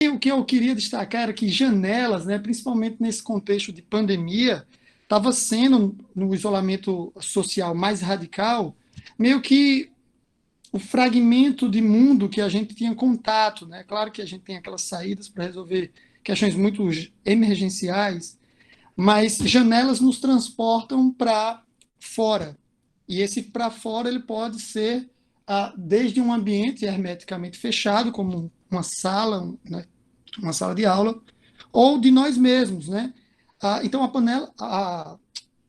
o que eu queria destacar era que janelas, né, principalmente nesse contexto de pandemia, estava sendo, no isolamento social mais radical, meio que o fragmento de mundo que a gente tinha contato, né? Claro que a gente tem aquelas saídas para resolver questões muito emergenciais, mas janelas nos transportam para fora. E esse para fora ele pode ser desde um ambiente hermeticamente fechado, como uma sala, né? Uma sala de aula, ou de nós mesmos, né? Então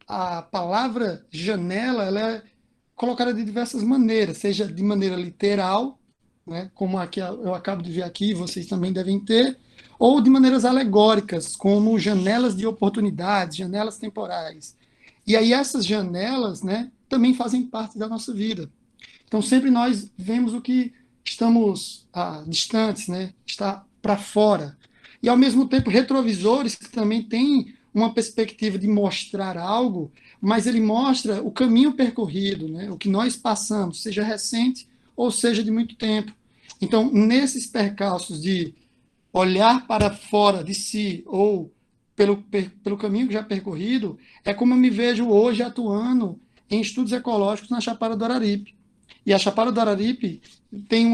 a palavra janela ela é colocada de diversas maneiras, seja de maneira literal, né, como aqui eu acabo de ver aqui, vocês também devem ter, ou de maneiras alegóricas, como janelas de oportunidades, janelas temporais. E aí essas janelas, né, também fazem parte da nossa vida. Então sempre nós vemos o que estamos distantes, né, está para fora. E ao mesmo tempo retrovisores que também têm uma perspectiva de mostrar algo, mas ele mostra o caminho percorrido, né, o que nós passamos, seja recente ou seja de muito tempo. Então, nesses percalços de olhar para fora de si ou pelo caminho já percorrido, é como eu me vejo hoje atuando em estudos ecológicos na Chapada do Araripe. E a Chapada do Araripe tem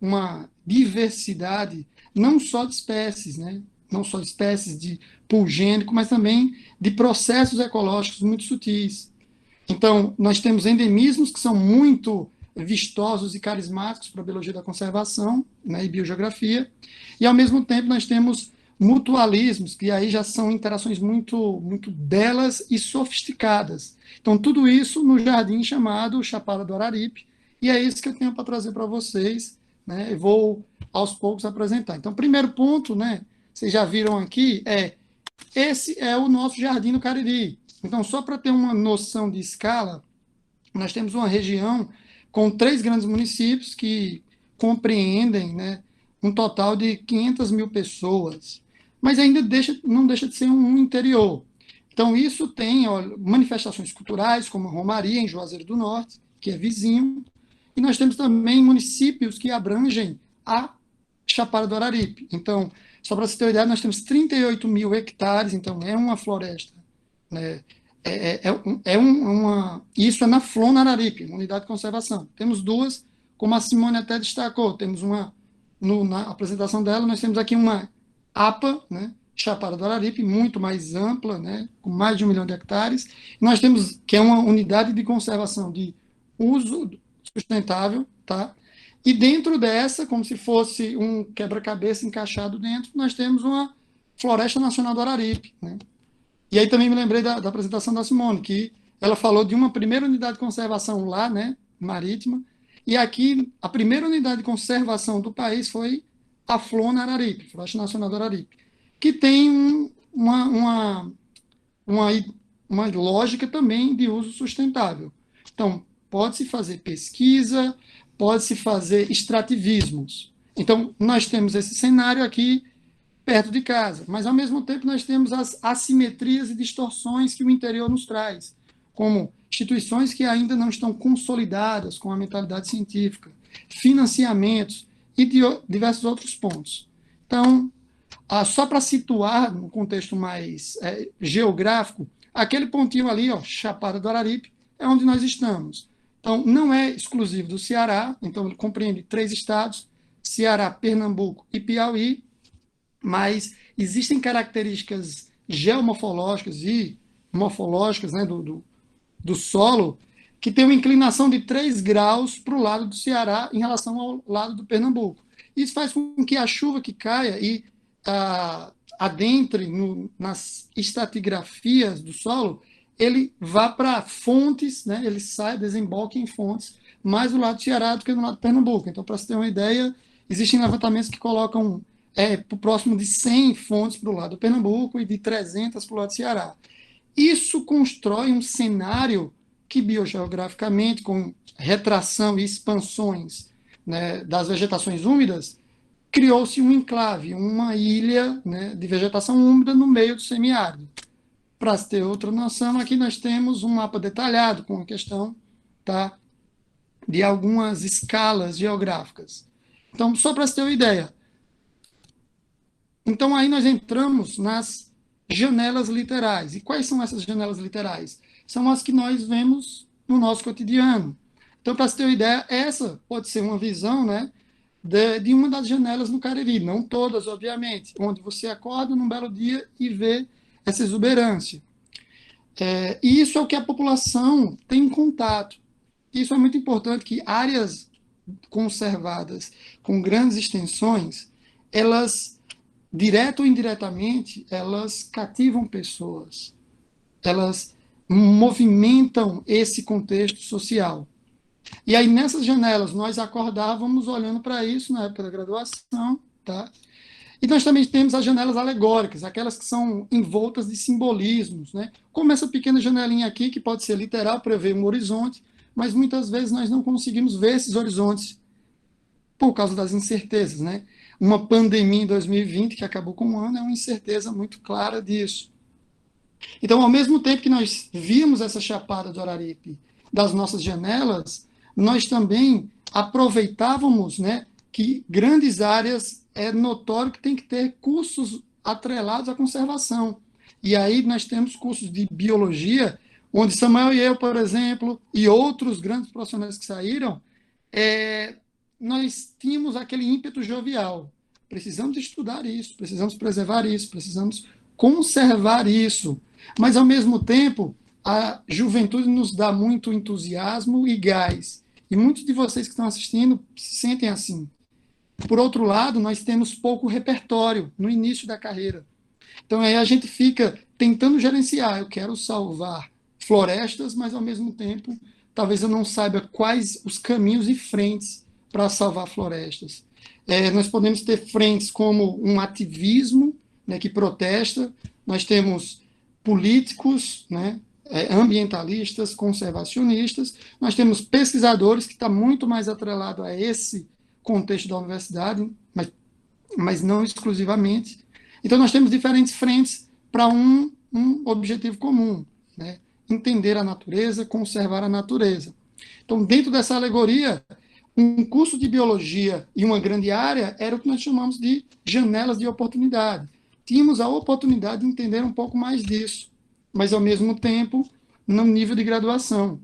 uma diversidade não só de espécies, né? Não só de espécies de pulgênico, mas também de processos ecológicos muito sutis. Então, nós temos endemismos que são muito vistosos e carismáticos para a biologia da conservação, né, e biogeografia, e ao mesmo tempo nós temos mutualismos, que aí já são interações muito belas e sofisticadas. Então, tudo isso no jardim chamado Chapada do Araripe, e é isso que eu tenho para trazer para vocês, né, eu vou aos poucos apresentar. Então, primeiro ponto, né, vocês já viram aqui, esse é o nosso Jardim do Cariri. Então, só para ter uma noção de escala, nós temos uma região com 3 grandes municípios que compreendem, né, um total de 500 mil pessoas, mas ainda não deixa de ser um interior. Então, isso tem manifestações culturais, como Romaria, em Juazeiro do Norte, que é vizinho, e nós temos também municípios que abrangem a Chapada do Araripe. Então, só para você ter uma ideia, nós temos 38 mil hectares, então é uma floresta, né? Isso é na Flona Araripe, uma unidade de conservação. Temos duas, como a Simone até destacou, temos uma, na apresentação dela, nós temos aqui uma APA, né, Chapada do Araripe, muito mais ampla, né, com mais de 1 milhão de hectares. Nós temos, que é uma unidade de conservação de uso sustentável, tá? E dentro dessa, como se fosse um quebra-cabeça encaixado dentro, nós temos uma Floresta Nacional do Araripe, né? E aí também me lembrei da apresentação da Simone, que ela falou de uma primeira unidade de conservação lá, né, marítima, e aqui a primeira unidade de conservação do país foi a Flona Araripe, Floresta Nacional do Araripe, que tem uma, uma lógica também de uso sustentável. Então, pode-se fazer pesquisa, pode-se fazer extrativismos. Então, nós temos esse cenário aqui perto de casa, mas ao mesmo tempo nós temos as assimetrias e distorções que o interior nos traz, como instituições que ainda não estão consolidadas com a mentalidade científica, financiamentos e diversos outros pontos. Então, só para situar no contexto mais geográfico, aquele pontinho ali, ó, Chapada do Araripe, é onde nós estamos. Então, não é exclusivo do Ceará, então ele compreende 3 estados, Ceará, Pernambuco e Piauí, mas existem características geomorfológicas e morfológicas, né, do solo que tem uma inclinação de 3 graus para o lado do Ceará em relação ao lado do Pernambuco. Isso faz com que a chuva que caia e adentre nas estratigrafias do solo, ele vá para fontes, né, ele sai, desemboca em fontes mais do lado do Ceará do que do lado do Pernambuco. Então, para você ter uma ideia, existem levantamentos que colocam próximo de 100 fontes para o lado do Pernambuco e de 300 para o lado do Ceará. Isso constrói um cenário que, biogeograficamente, com retração e expansões, né, das vegetações úmidas, criou-se um enclave, uma ilha, né, de vegetação úmida no meio do semiárido. Para ter outra noção, aqui nós temos um mapa detalhado com a questão, tá, de algumas escalas geográficas. Então, só para ter uma ideia, Então, aí nós entramos nas janelas literais. E quais são essas janelas literais? São as que nós vemos no nosso cotidiano. Então, para você ter uma ideia, essa pode ser uma visão, né, de uma das janelas no Cariri, não todas, obviamente, onde você acorda num belo dia e vê essa exuberância. E isso é o que a população tem em contato. Isso é muito importante, que áreas conservadas com grandes extensões, elas, direto ou indiretamente, elas cativam pessoas, elas movimentam esse contexto social. E aí, nessas janelas, nós acordávamos olhando para isso na época da graduação, tá? E nós também temos as janelas alegóricas, aquelas que são envoltas de simbolismos, né? Como essa pequena janelinha aqui, que pode ser literal para ver um horizonte, mas muitas vezes nós não conseguimos ver esses horizontes por causa das incertezas, né? Uma pandemia em 2020 que acabou com um ano é uma incerteza muito clara disso. Então, ao mesmo tempo que nós víamos essa chapada do Araripe das nossas janelas, nós também aproveitávamos, né, que grandes áreas é notório que tem que ter cursos atrelados à conservação. E aí nós temos cursos de biologia, onde Samuel e eu, por exemplo, e outros grandes profissionais que saíram, é, nós tínhamos aquele ímpeto jovial. Precisamos estudar isso, precisamos preservar isso, precisamos conservar isso. Mas, ao mesmo tempo, a juventude nos dá muito entusiasmo e gás. E muitos de vocês que estão assistindo se sentem assim. Por outro lado, nós temos pouco repertório no início da carreira. Então, aí a gente fica tentando gerenciar. Eu quero salvar florestas, mas, ao mesmo tempo, talvez eu não saiba quais os caminhos e frentes para salvar florestas. Nós podemos ter frentes como um ativismo, né, que protesta, nós temos políticos, né, ambientalistas, conservacionistas, nós temos pesquisadores, que está muito mais atrelado a esse contexto da universidade, mas não exclusivamente. Então, nós temos diferentes frentes para um objetivo comum, né? Entender a natureza, conservar a natureza. Então, dentro dessa alegoria, um curso de biologia em uma grande área era o que nós chamamos de janelas de oportunidade. Tínhamos a oportunidade de entender um pouco mais disso, mas, ao mesmo tempo, no nível de graduação.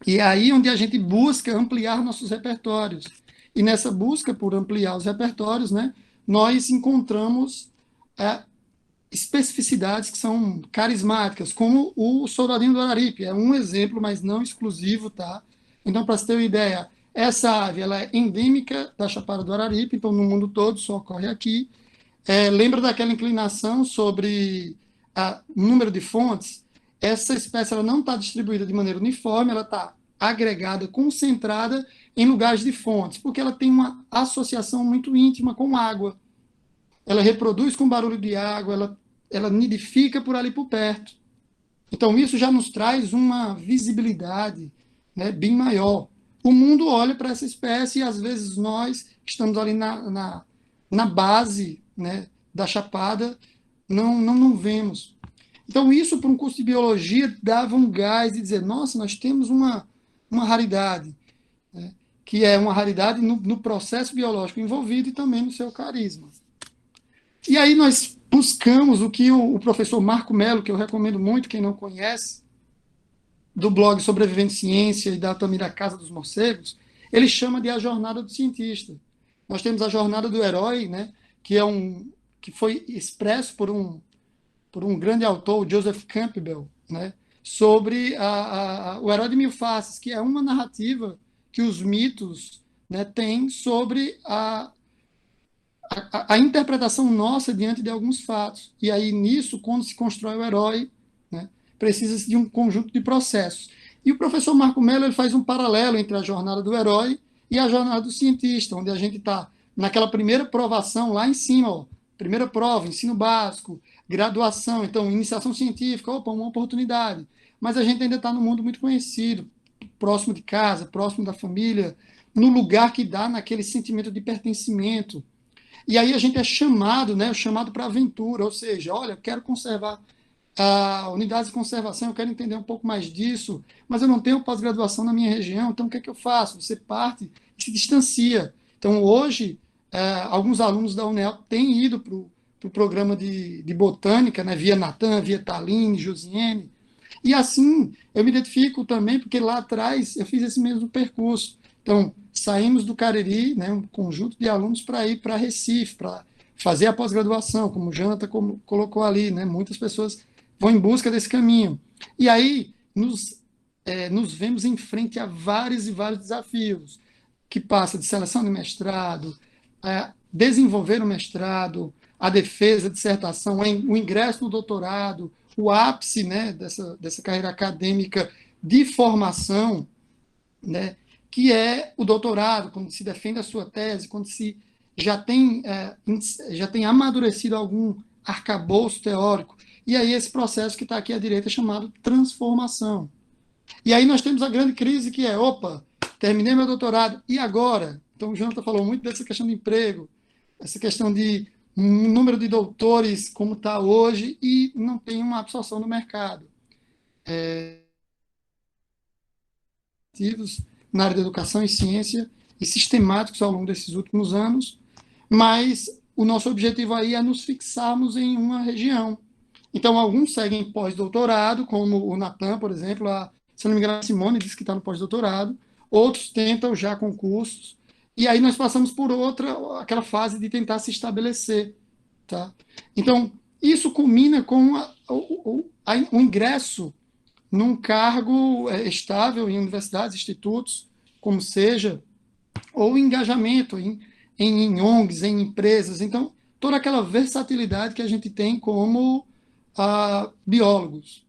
E é aí onde a gente busca ampliar nossos repertórios. E nessa busca por ampliar os repertórios, né, nós encontramos especificidades que são carismáticas, como o soldadinho do Araripe. É um exemplo, mas não exclusivo, tá? Então, para você ter uma ideia, essa ave ela é endêmica da Chapada do Araripe, então no mundo todo só ocorre aqui. Lembra daquela inclinação sobre o número de fontes? Essa espécie ela não está distribuída de maneira uniforme, ela está agregada, concentrada em lugares de fontes, porque ela tem uma associação muito íntima com água. Ela reproduz com barulho de água, ela nidifica por ali por perto. Então, isso já nos traz uma visibilidade, né, bem maior. O mundo olha para essa espécie e, às vezes, nós, que estamos ali na base, né, da chapada, não vemos. Então, isso, para um curso de biologia, dava um gás de dizer, nossa, nós temos uma raridade, né, que é uma raridade no processo biológico envolvido e também no seu carisma. E aí nós buscamos o que o professor Marco Melo, que eu recomendo muito, quem não conhece, do blog Sobrevivendo Ciência e da Tamira Casa dos Morcegos, ele chama de a jornada do cientista. Nós temos a jornada do herói, né, que foi expresso por um grande autor, Joseph Campbell, né, sobre o herói de mil faces, que é uma narrativa que os mitos, né, têm sobre a interpretação nossa diante de alguns fatos. E aí, nisso, quando se constrói o herói, né, precisa-se de um conjunto de processos. E o professor Marco Mello ele faz um paralelo entre a jornada do herói e a jornada do cientista, onde a gente está naquela primeira provação lá em cima, ó, primeira prova, ensino básico, graduação, então, iniciação científica, opa, uma oportunidade. Mas a gente ainda está no mundo muito conhecido, próximo de casa, próximo da família, no lugar que dá naquele sentimento de pertencimento. E aí a gente é chamado, né, chamado para a aventura, ou seja, olha, eu quero conservar a unidade de conservação, eu quero entender um pouco mais disso, mas eu não tenho pós-graduação na minha região, então o que é que eu faço? Você parte e se distancia. Então, hoje, alguns alunos da UNEL têm ido para o programa de botânica, né, via Natan, via Taline, Josiane. E assim, eu me identifico também, porque lá atrás eu fiz esse mesmo percurso. Então, saímos do Cariri, né, um conjunto de alunos, para ir para Recife, para fazer a pós-graduação, como o Jonathan colocou ali, né, muitas pessoas vão em busca desse caminho. E aí, nos vemos em frente a vários e vários desafios, que passa de seleção de mestrado, desenvolver o mestrado, a defesa, a dissertação, o ingresso no doutorado, o ápice, né, dessa carreira acadêmica de formação, né, que é o doutorado, quando se defende a sua tese, quando se já tem amadurecido algum arcabouço teórico. E aí esse processo que está aqui à direita é chamado transformação. E aí nós temos a grande crise que é, opa, terminei meu doutorado, e agora? Então o Jonathan falou muito dessa questão de emprego, essa questão de um número de doutores como está hoje e não tem uma absorção no mercado. Na área da educação e ciência e sistemáticos ao longo desses últimos anos, mas o nosso objetivo aí é nos fixarmos em uma região. Então, alguns seguem pós-doutorado, como o Natan, por exemplo, se não me engano, a Simone disse que está no pós-doutorado, outros tentam já concursos, e aí nós passamos por aquela fase de tentar se estabelecer. Tá? Então, isso culmina com o ingresso num cargo estável em universidades, institutos, como seja, ou engajamento em ONGs, em empresas. Então, toda aquela versatilidade que a gente tem como biólogos.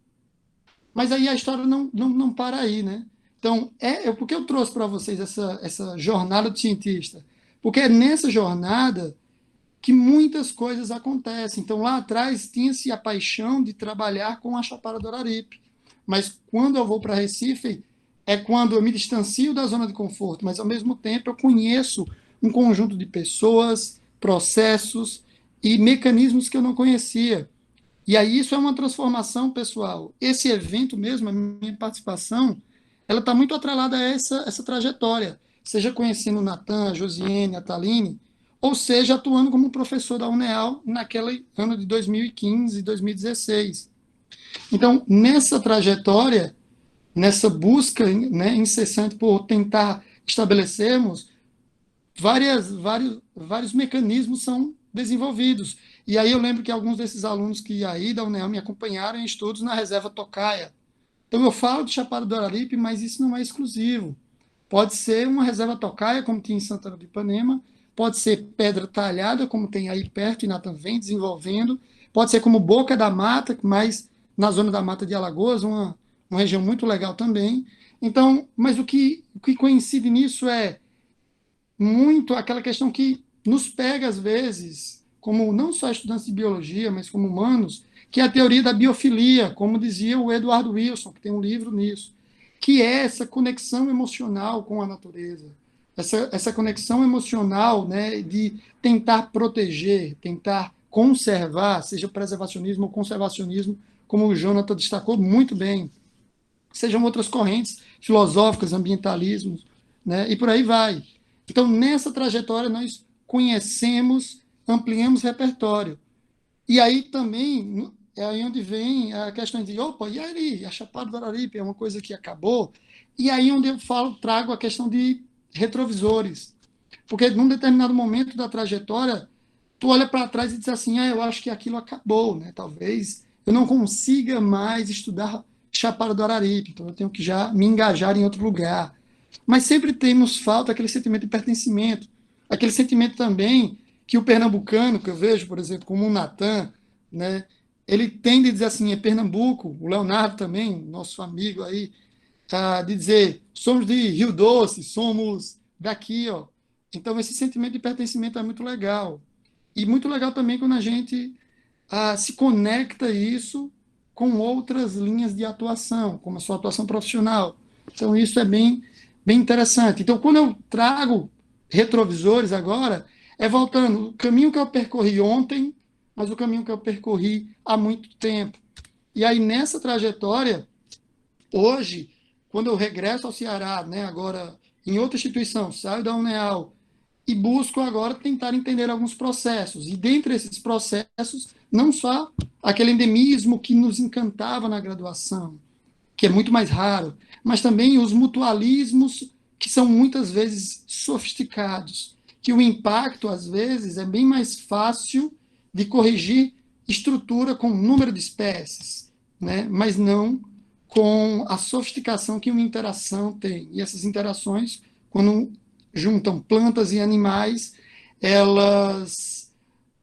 Mas aí a história não para aí, né? Então, por que eu trouxe para vocês essa jornada do cientista? Porque é nessa jornada que muitas coisas acontecem. Então, lá atrás, tinha-se a paixão de trabalhar com a Chapada do Araripe. Mas quando eu vou para Recife, é quando eu me distancio da zona de conforto, mas ao mesmo tempo eu conheço um conjunto de pessoas, processos e mecanismos que eu não conhecia. E aí isso é uma transformação pessoal. Esse evento mesmo, a minha participação, ela está muito atrelada a essa trajetória, seja conhecendo o Natan, a Josiane, a Taline, ou seja, atuando como professor da UNEAL naquele ano de 2015 e 2016. Então, nessa trajetória, nessa busca, né, incessante por tentar estabelecermos, vários mecanismos são desenvolvidos. E aí eu lembro que alguns desses alunos que aí da UNEL me acompanharam em estudos na reserva Tocaia. Então eu falo de Chapada do Araripe, mas isso não é exclusivo. Pode ser uma reserva Tocaia, como tem em Santana do Ipanema, pode ser Pedra Talhada, como tem aí perto e Natan vem desenvolvendo, pode ser como Boca da Mata, mas na zona da Mata de Alagoas, uma região muito legal também. Então, mas o que coincide nisso é muito aquela questão que nos pega às vezes, como não só estudantes de biologia, mas como humanos, que é a teoria da biofilia, como dizia o Eduardo Wilson, que tem um livro nisso, que é essa conexão emocional com a natureza, essa conexão emocional, né, de tentar proteger, tentar conservar, seja preservacionismo ou conservacionismo, como o Jonathan destacou muito bem, sejam outras correntes filosóficas, ambientalismos, né, e por aí vai. Então, nessa trajetória, nós conhecemos, ampliamos repertório. E aí também é aí onde vem a questão de, opa, e aí, a Chapada do Araripe é uma coisa que acabou. E aí onde eu trago a questão de retrovisores. Porque num determinado momento da trajetória, tu olha para trás e diz assim, eu acho que aquilo acabou, né? Talvez eu não consiga mais estudar Chapada do Araripe, então eu tenho que já me engajar em outro lugar. Mas sempre temos falta aquele sentimento de pertencimento, aquele sentimento também que o pernambucano, que eu vejo, por exemplo, como o Natan, né, ele tende a dizer assim, é Pernambuco, o Leonardo também, nosso amigo aí, de dizer, somos de Rio Doce, somos daqui, ó. Então, esse sentimento de pertencimento é muito legal. E muito legal também quando a gente se conecta isso com outras linhas de atuação, como a sua atuação profissional. Então, isso é bem interessante. Então, quando eu trago retrovisores agora, é voltando o caminho que eu percorri ontem, mas o caminho que eu percorri há muito tempo. E aí, nessa trajetória, hoje, quando eu regresso ao Ceará, né, agora em outra instituição, saio da UNEAL, e busco agora tentar entender alguns processos. E dentre esses processos, não só aquele endemismo que nos encantava na graduação, que é muito mais raro, mas também os mutualismos que são muitas vezes sofisticados, que o impacto, às vezes, é bem mais fácil de corrigir estrutura com número de espécies, né? Mas não com a sofisticação que uma interação tem. E essas interações, quando juntam plantas e animais, elas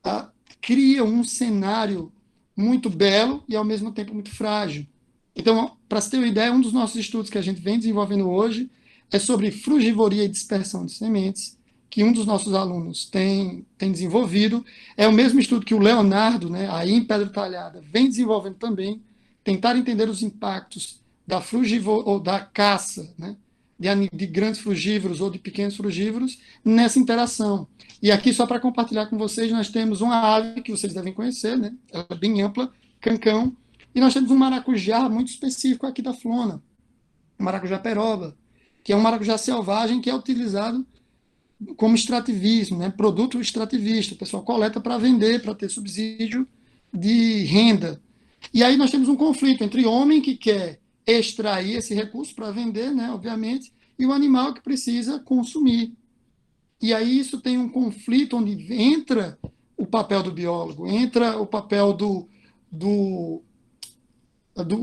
ah, criam um cenário muito belo e, ao mesmo tempo, muito frágil. Então, para você ter uma ideia, um dos nossos estudos que a gente vem desenvolvendo hoje é sobre frugivoria e dispersão de sementes, que um dos nossos alunos tem desenvolvido. É o mesmo estudo que o Leonardo, né, aí em Pedra Talhada, vem desenvolvendo também, tentar entender os impactos da ou da caça, né, de grandes frugívoros ou de pequenos frugívoros nessa interação. E aqui, só para compartilhar com vocês, nós temos uma ave que vocês devem conhecer, né, ela é bem ampla, cancão, e nós temos um maracujá muito específico aqui da Flona, o maracujá peroba, que é um maracujá selvagem que é utilizado como extrativismo, né? Produto extrativista. O pessoal coleta para vender, para ter subsídio de renda. E aí nós temos um conflito entre o homem que quer extrair esse recurso para vender, né, obviamente, e o animal que precisa consumir. E aí isso tem um conflito onde entra o papel do biólogo, entra o papel do do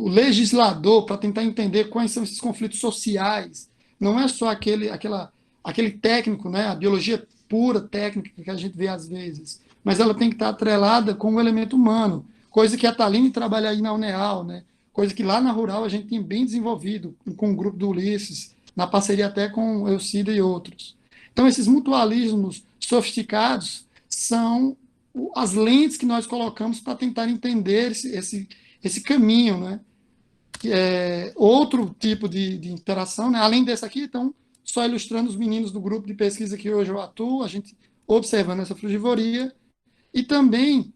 legislador para tentar entender quais são esses conflitos sociais. Não é só aquele técnico, né, a biologia pura técnica que a gente vê às vezes, mas ela tem que estar atrelada com o elemento humano, coisa que a Taline trabalha aí na UNEAL, né, coisa que lá na Rural a gente tem bem desenvolvido com o grupo do Ulisses, na parceria até com o Eucida e outros. Então, esses mutualismos sofisticados são as lentes que nós colocamos para tentar entender esse caminho, né? Que é outro tipo de interação, né? Além desse aqui, então, só ilustrando os meninos do grupo de pesquisa que hoje eu atuo, a gente observando essa frugivoria, e também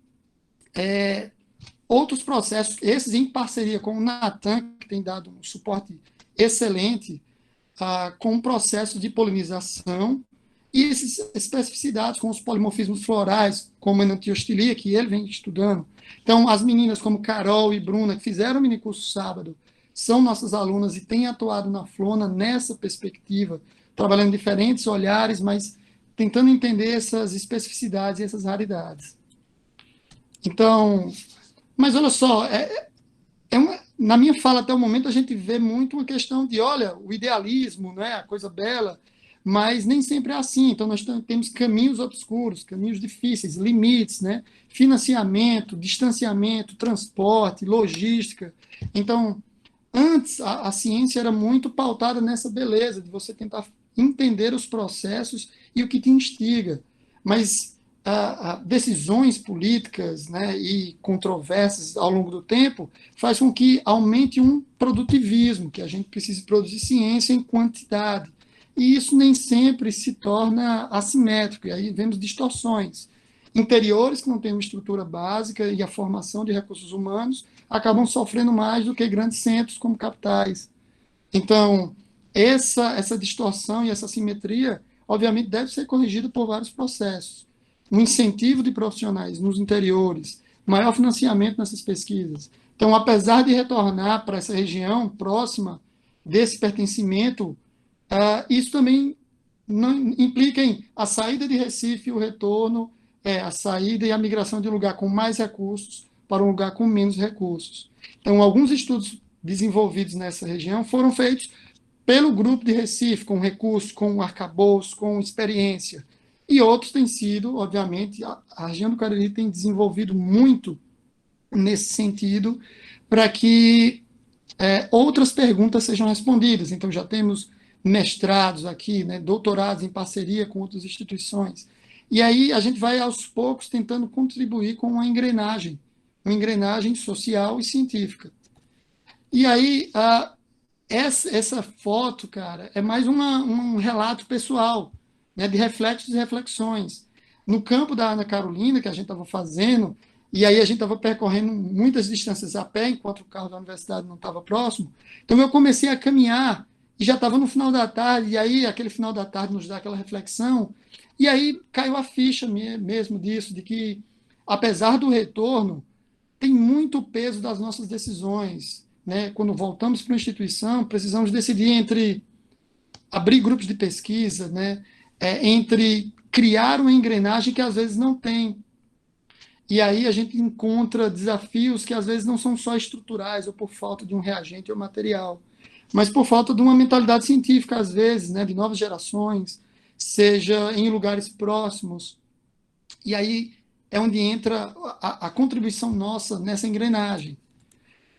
outros processos, esses em parceria com o Natan, que tem dado um suporte excelente com o processo de polinização, e essas especificidades com os polimorfismos florais, como a enantiostilia, que ele vem estudando. Então, as meninas como Carol e Bruna, que fizeram o minicurso sábado, são nossas alunas e têm atuado na Flona nessa perspectiva, trabalhando diferentes olhares, mas tentando entender essas especificidades e essas raridades. Então, mas olha só, na minha fala até o momento a gente vê muito uma questão de, olha, o idealismo, né, a coisa bela, mas nem sempre é assim. Então, nós temos caminhos obscuros, caminhos difíceis, limites, né? Financiamento, distanciamento, transporte, logística. Então, antes, a ciência era muito pautada nessa beleza, de você tentar entender os processos e o que te instiga. Mas decisões políticas, né, e controvérsias ao longo do tempo faz com que aumente um produtivismo, que a gente precise produzir ciência em quantidade. E isso nem sempre se torna assimétrico, e aí vemos distorções. Interiores que não têm uma estrutura básica e a formação de recursos humanos acabam sofrendo mais do que grandes centros como capitais. Então, essa distorção e essa assimetria, obviamente, deve ser corrigida por vários processos. Um incentivo de profissionais nos interiores, maior financiamento nessas pesquisas. Então, apesar de retornar para essa região próxima desse pertencimento, isso também não implica em a saída de Recife, o retorno, a saída e a migração de um lugar com mais recursos para um lugar com menos recursos. Então, alguns estudos desenvolvidos nessa região foram feitos pelo grupo de Recife, com recursos, com arcabouço, com experiência. E outros têm sido, obviamente, a região do Cariri tem desenvolvido muito nesse sentido, para que outras perguntas sejam respondidas. Então, já temos mestrados aqui, né, doutorados em parceria com outras instituições. E aí a gente vai, aos poucos, tentando contribuir com uma engrenagem social e científica. E aí, essa foto, cara, é mais um relato pessoal, né, de reflexos e reflexões. No campo da Ana Carolina, que a gente estava fazendo, e aí a gente estava percorrendo muitas distâncias a pé, enquanto o carro da universidade não estava próximo, então eu comecei a caminhar e já estava no final da tarde, e aí aquele final da tarde nos dá aquela reflexão, e aí caiu a ficha mesmo disso, de que, apesar do retorno, tem muito peso das nossas decisões, né? Quando voltamos para uma instituição, precisamos decidir entre abrir grupos de pesquisa, né? Entre criar uma engrenagem que às vezes não tem. E aí a gente encontra desafios que às vezes não são só estruturais ou por falta de um reagente ou material, mas por falta de uma mentalidade científica, às vezes, né, de novas gerações, seja em lugares próximos. E aí é onde entra a contribuição nossa nessa engrenagem.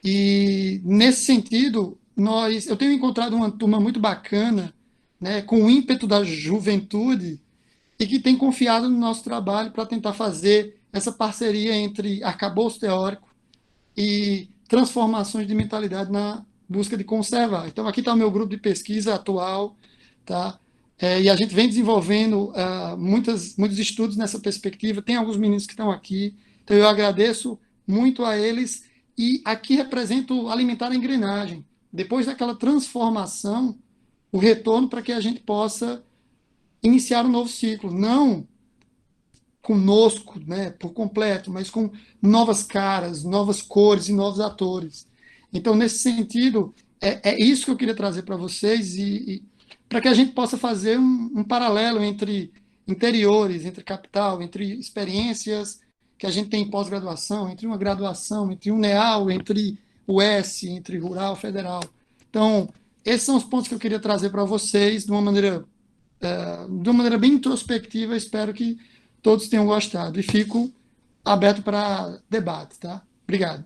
E nesse sentido, eu tenho encontrado uma turma muito bacana, né, com o ímpeto da juventude e que tem confiado no nosso trabalho para tentar fazer essa parceria entre arcabouço teórico e transformações de mentalidade na busca de conservar. Então, aqui está o meu grupo de pesquisa atual, tá? E a gente vem desenvolvendo muitos estudos nessa perspectiva. Tem alguns meninos que estão aqui, então eu agradeço muito a eles. E aqui represento alimentar a engrenagem. Depois daquela transformação, o retorno para que a gente possa iniciar um novo ciclo, não conosco, né, por completo, mas com novas caras, novas cores e novos atores. Então, nesse sentido, é isso que eu queria trazer para vocês e para que a gente possa fazer um paralelo entre interiores, entre capital, entre experiências que a gente tem em pós-graduação, entre uma graduação, entre um NEAL, entre o S, entre rural, federal. Então, esses são os pontos que eu queria trazer para vocês de uma maneira bem introspectiva. Espero que todos tenham gostado e fico aberto para debate, tá? Obrigado.